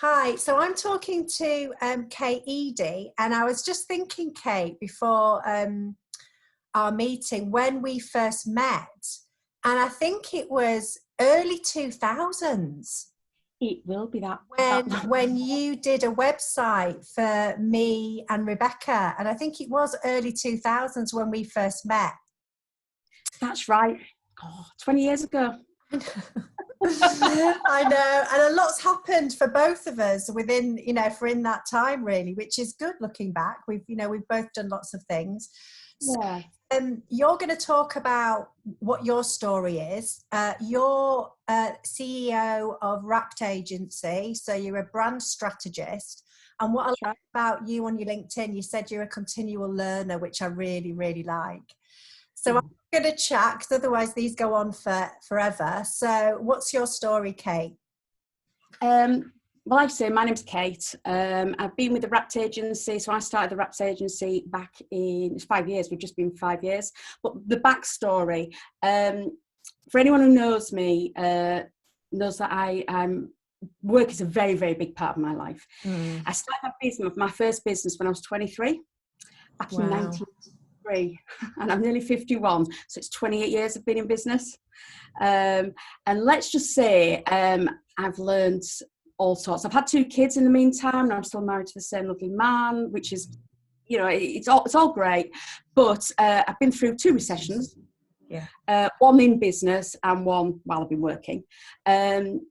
Hi, so I'm talking to Kate Eady, and I was just thinking, Kate, before our meeting when we first met, and I think it was early 2000s It will be that. when you did a website for me and Rebecca, and I think it was early 2000s when we first met. That's right. Oh, 20 years ago. I know, and a lot's happened for both of us within, for in that time, really, which is good looking back. We've both done lots of things. Yeah. So, you're going to talk about what your story is. You're CEO of Wrapped agency, so you're a brand strategist. And what I like about you on your LinkedIn, you said you're a continual learner, which I really, really like. So I'm going to chat because otherwise these go on for forever. So what's your story, Kate? Well, like I say, my name's Kate. I've been with the Wrapped agency. So I started the Wrapped agency back in 5 years. We've just been 5 years. But the backstory, for anyone who knows me, knows that work is a very, very big part of my life. I started my first business when I was 23, back in 1993, and I'm nearly 51, so it's 28 years I've been in business. And let's just say I've learned all sorts. I've had 2 kids in the meantime, and I'm still married to the same lovely man, which is, it's all great. But I've been through 2 recessions, one in business and one while I've been working. And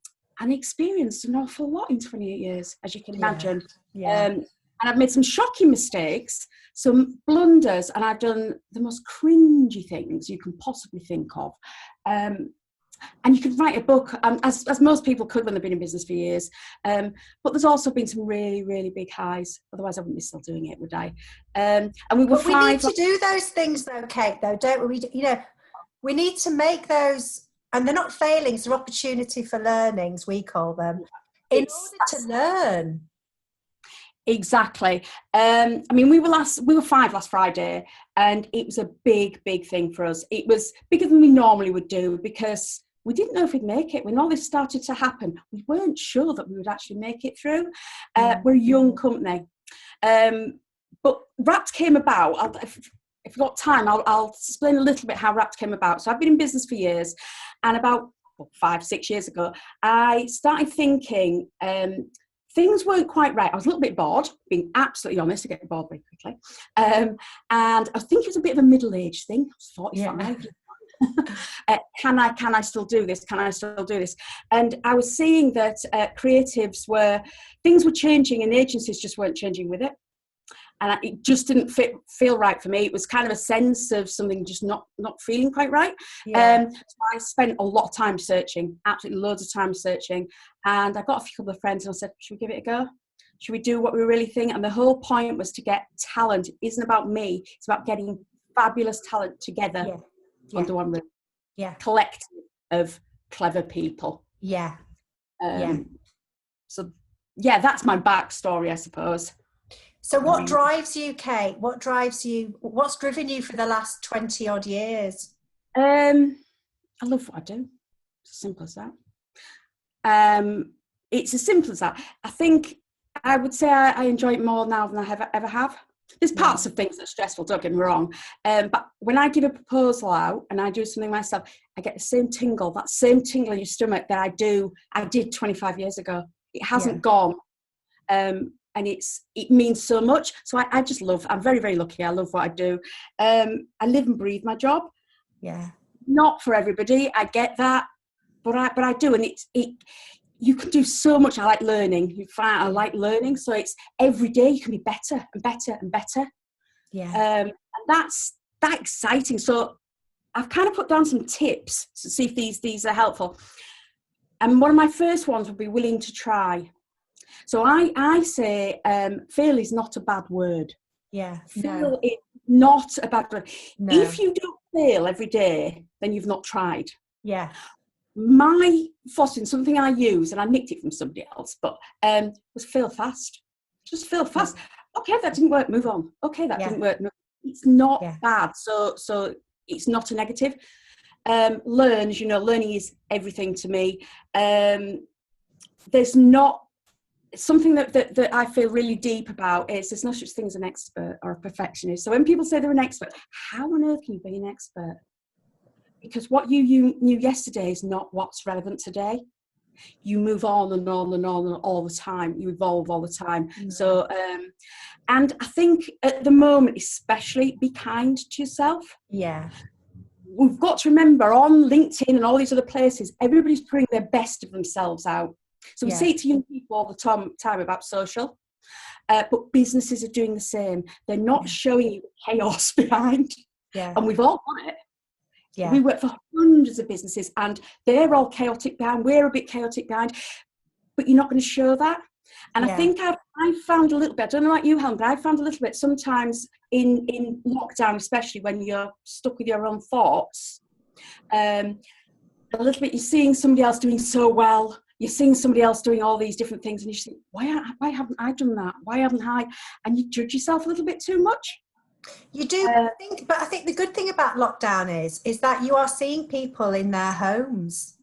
experienced an awful lot in 28 years, as you can imagine. And I've made some shocking mistakes, some blunders, and I've done the most cringy things you can possibly think of. And you could write a book, as most people could when they've been in business for years. But there's also been some really, really big highs. Otherwise, I wouldn't be still doing it, would I? And we were. But we need to do those things, though, Kate. Though, don't we? We need to make those. And they're not failings, they're opportunity for learnings, we call them, in order to learn. Exactly. We were 5 last Friday, and it was a big, big thing for us. It was bigger than we normally would do because we didn't know if we'd make it. When all this started to happen, we weren't sure that we would actually make it through. We're a young company. But Wrapped came about. If we've got time, I'll explain a little bit how Wrapped came about. So I've been in business for years, and about 5-6 years ago, I started thinking things weren't quite right. I was a little bit bored, being absolutely honest. I get bored very quickly. And I think it was a bit of a middle-aged thing. I was 45. Yeah. Can I still do this? Can I still do this? And I was seeing that things were changing and agencies just weren't changing with it. And it just didn't feel right for me. It was kind of a sense of something just not feeling quite right. So I spent a lot of time searching, absolutely loads of time searching. And I got a couple of friends and I said, should we give it a go? Should we do what we really think? And the whole point was to get talent. It isn't about me. It's about getting fabulous talent together under one roof. Collective of clever people. So, that's my backstory, I suppose. So what drives you, Kate? What drives you? What's driven you for the last 20 odd years? I love what I do. It's as simple as that. It's as simple as that. I think I would say I enjoy it more now than I ever have. There's parts of things that are stressful, don't get me wrong. But when I give a proposal out and I do something myself, I get the same tingle, that same tingle in your stomach that I did 25 years ago. It hasn't gone. And it means so much. So I'm very, very lucky. I love what I do. I live and breathe my job. Not for everybody, I get that, but I do. And you can do so much. I like learning. I like learning. So it's every day you can be better and better and better. And that's that exciting. So I've kind of put down some tips to see if these are helpful. And one of my first ones would be willing to try. So I say fail is not a bad word. Fail is not a bad word. No. If you don't fail every day, then you've not tried. My philosophy, something I use, and I nicked it from somebody else, but was fail fast. Just fail fast. Okay, that didn't work, move on. Okay, that didn't work. It's not bad. So it's not a negative. Learning is everything to me. There's not something that I feel really deep about is there's no such thing as an expert or a perfectionist. So when people say they're an expert, how on earth can you be an expert? Because what you knew yesterday is not what's relevant today. You move on and on and on all the time. You evolve all the time. So, and I think at the moment, especially, be kind to yourself. Yeah. We've got to remember on LinkedIn and all these other places, everybody's putting their best of themselves out. So we say it to young people all the time about social, but businesses are doing the same. They're not showing you the chaos behind. Yeah. And we've all got it. Yeah. We work for hundreds of businesses and they're all chaotic behind. We're a bit chaotic behind, but you're not going to show that. And I think I've found a little bit, I don't know about you, Helen, but I found a little bit sometimes in lockdown, especially when you're stuck with your own thoughts, a little bit, you're seeing somebody else doing so well. You're seeing somebody else doing all these different things and you think, why haven't I done that? Why haven't I? And you judge yourself a little bit too much. You do, but I think the good thing about lockdown is that you are seeing people in their homes.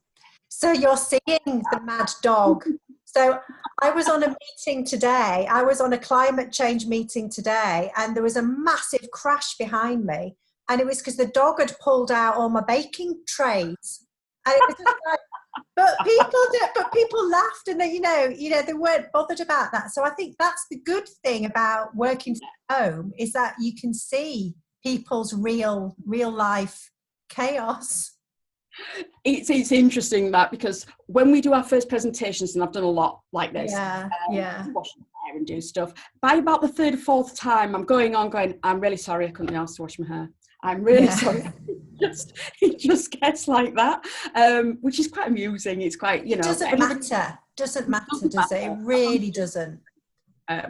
So you're seeing the mad dog. So I was on a meeting today. I was on a climate change meeting today, and there was a massive crash behind me. And it was because the dog had pulled out all my baking trays. And it was just like, but people laughed, and they, you know, they weren't bothered about that. So I think that's the good thing about working from home, is that you can see people's real life chaos. It's interesting that, because when we do our first presentations, and I've done a lot like this, wash my hair and do stuff, by about the third or fourth time I'm going, I'm really sorry I couldn't be asked to wash my hair. I'm really sorry. It just gets like that, which is quite amusing. It's quite, you know. Doesn't matter, does it? It really doesn't.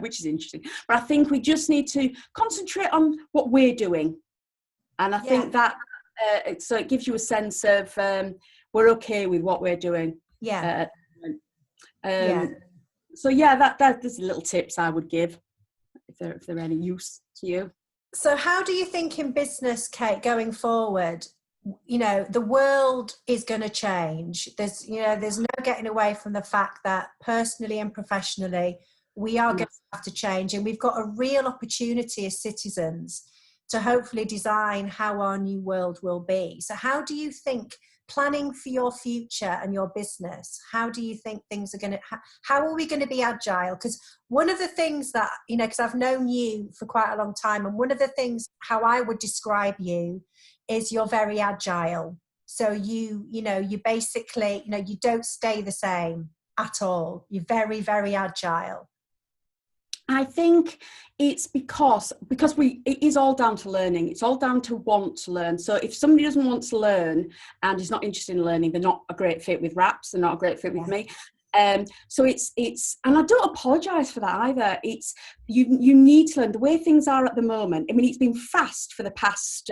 Which is interesting. But I think we just need to concentrate on what we're doing. And I think that, so it gives you a sense of we're okay with what we're doing. So there's little tips I would give if they're any use to you. So how do you think in business, Kate, going forward, you know, the world is going to change. There's no getting away from the fact that personally and professionally, we are going to have to change, and we've got a real opportunity as citizens to hopefully design how our new world will be. So how do you think, planning for your future and your business, how do you think things are going to, how are we going to be agile? Because one of the things that, you know, because I've known you for quite a long time, and one of the things, how I would describe you is you're very agile. So you basically, you know, you don't stay the same at all. You're very, very agile. I think it's because it is all down to learning. It's all down to want to learn. So if somebody doesn't want to learn and is not interested in learning, they're not a great fit with Wraps. They're not a great fit with me. So it's, and I don't apologise for that either. It's, you need to learn the way things are at the moment. I mean, it's been fast for the past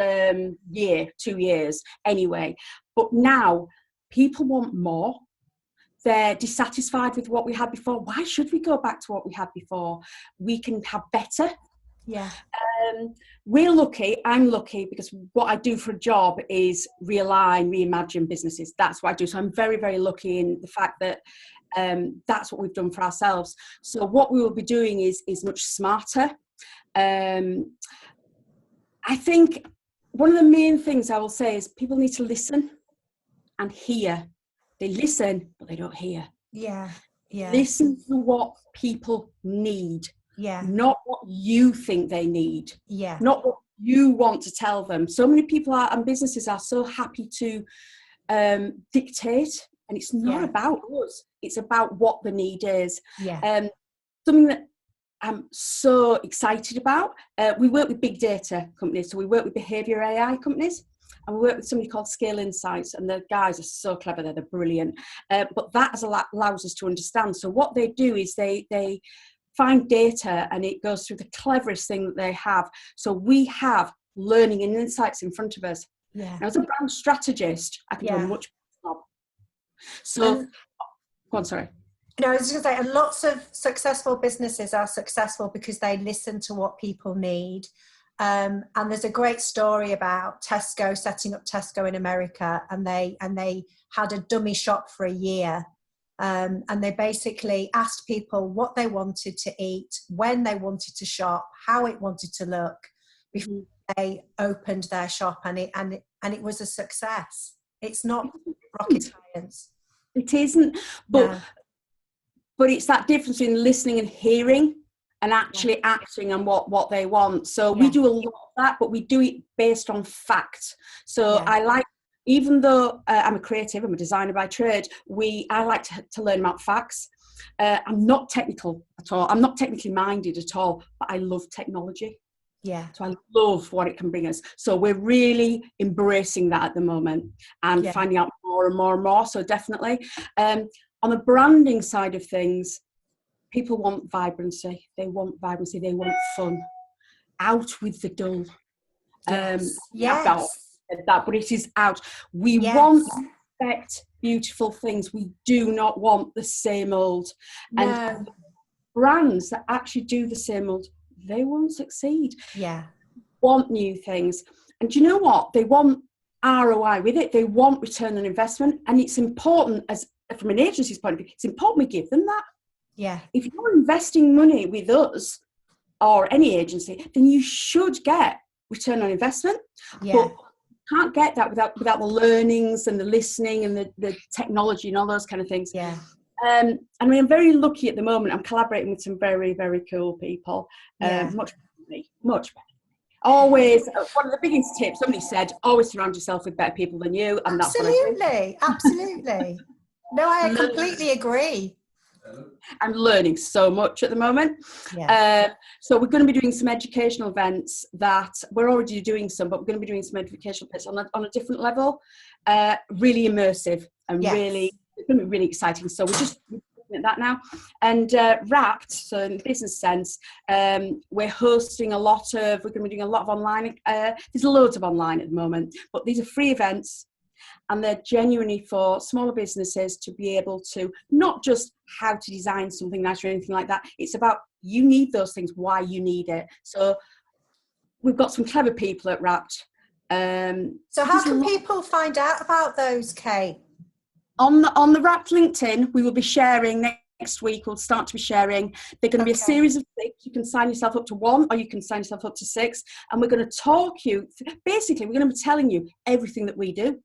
year, 2 years anyway, but now people want more. They're dissatisfied with what we had before. Why should we go back to what we had before? We can have better. Yeah. We're lucky. I'm lucky because what I do for a job is realign, reimagine businesses. That's what I do. So I'm very, very lucky in the fact that that's what we've done for ourselves. So what we will be doing is much smarter. I think one of the main things I will say is people need to listen and hear. They listen, but they don't hear. Yeah. Listen to what people need. Yeah. Not what you think they need. Yeah. Not what you want to tell them. So many people and businesses are so happy to dictate, and it's not about us. It's about what the need is. Yeah. Something that I'm so excited about. We work with big data companies, so we work with behaviour AI companies. And we work with somebody called Scale Insights, and the guys are so clever, they're brilliant. But that allows us to understand. So what they do is they find data, and it goes through the cleverest thing that they have. So we have learning and insights in front of us. Yeah. Now, as a brand strategist, I can do a much better job. So, go on, sorry. No, I was just going to say, lots of successful businesses are successful because they listen to what people need. And there's a great story about Tesco setting up Tesco in America, and they had a dummy shop for a year, and they basically asked people what they wanted to eat, when they wanted to shop, how it wanted to look before they opened their shop, and it was a success. It's not rocket science. It isn't, but it's that difference between listening and hearing and actually acting on what they want. So we do a lot of that, but we do it based on fact. So I like, even though I'm a creative, I'm a designer by trade, I like to learn about facts. I'm not technical at all. I'm not technically minded at all, but I love technology. Yeah. So I love what it can bring us. So we're really embracing that at the moment and finding out more and more and more. So definitely. On the branding side of things, people want vibrancy. They want fun. Out with the dull. That, but it is out. We want to expect beautiful things. We do not want the same old. No. And brands that actually do the same old, they won't succeed. Yeah. Want new things. And do you know what? They want ROI with it. They want return on investment. And it's important, as from an agency's point of view, it's important we give them that. Yeah. If you're investing money with us or any agency, then you should get return on investment. Yeah. But can't get that without the learnings and the listening and the technology and all those kind of things. Yeah. And I'm very lucky at the moment. I'm collaborating with some very, very cool people. Much better than me. Much better. Always, one of the biggest tips, somebody said, always surround yourself with better people than you. And absolutely. Absolutely. No, I completely agree. I'm learning so much at the moment. Yeah. So we're going to be doing some educational events that we're already doing some, but we're going to be doing some educational bits on a different level, really immersive and really, it's going to be really exciting. So we're just looking at that now. And Wrapped, so in the business sense, we're going to be doing a lot of online. There's loads of online at the moment, but these are free events. And they're genuinely for smaller businesses to be able to, not just how to design something nice or anything like that. It's about, you need those things, why you need it. So we've got some clever people at Wrapped. So how can people find out about those, Kate? On the Wrapped LinkedIn, we will be sharing next week. We'll start to be sharing. They're going to be a series of 6. You can sign yourself up to 1 or you can sign yourself up to 6. And we're going to talk you, basically, we're going to be telling you everything that we do.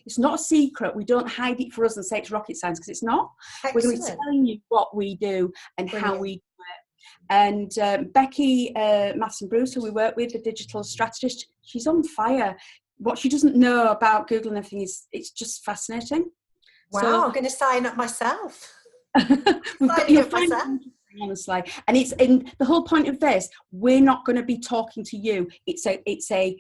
It's not a secret. We don't hide it for us and say it's rocket science, because it's not. Excellent. We're going to be telling you what we do and how we do it. And Becky Matheson Bruce, who we work with, the digital strategist, she's on fire. What she doesn't know about Google and everything it's just fascinating. Wow, so, I'm going to sign up myself. Honestly, and it's in the whole point of this. We're not going to be talking to you. It's a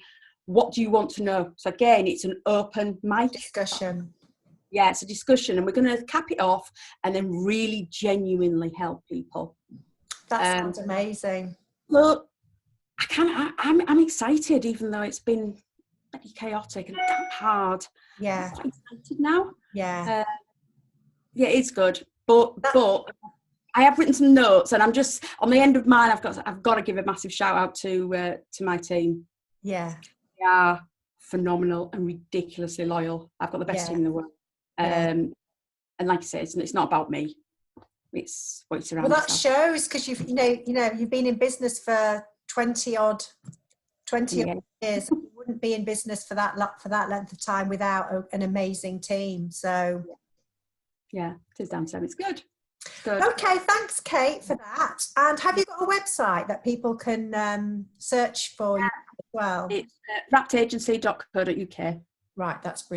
what do you want to know? So again, it's an open mic discussion. Yeah, it's a discussion, and we're going to cap it off and then really genuinely help people. That sounds amazing. Well, I'm excited, even though it's been pretty chaotic and hard. Yeah, I'm quite excited now. Yeah, it's good. But I have written some notes, and I'm just on the end of mine. I've got to give a massive shout out to my team. Yeah. They are phenomenal and ridiculously loyal. I've got the best team in the world. And like I say, it's not about me. It's what it's around. Well, that shows, because you've been in business for 20 odd years. You wouldn't be in business for that length of time without an amazing team. So it is damn so. It's good. Okay, thanks, Kate, for that. And have you got a website that people can search for you as well? It's wrappedagency.co.uk. Right, that's brilliant.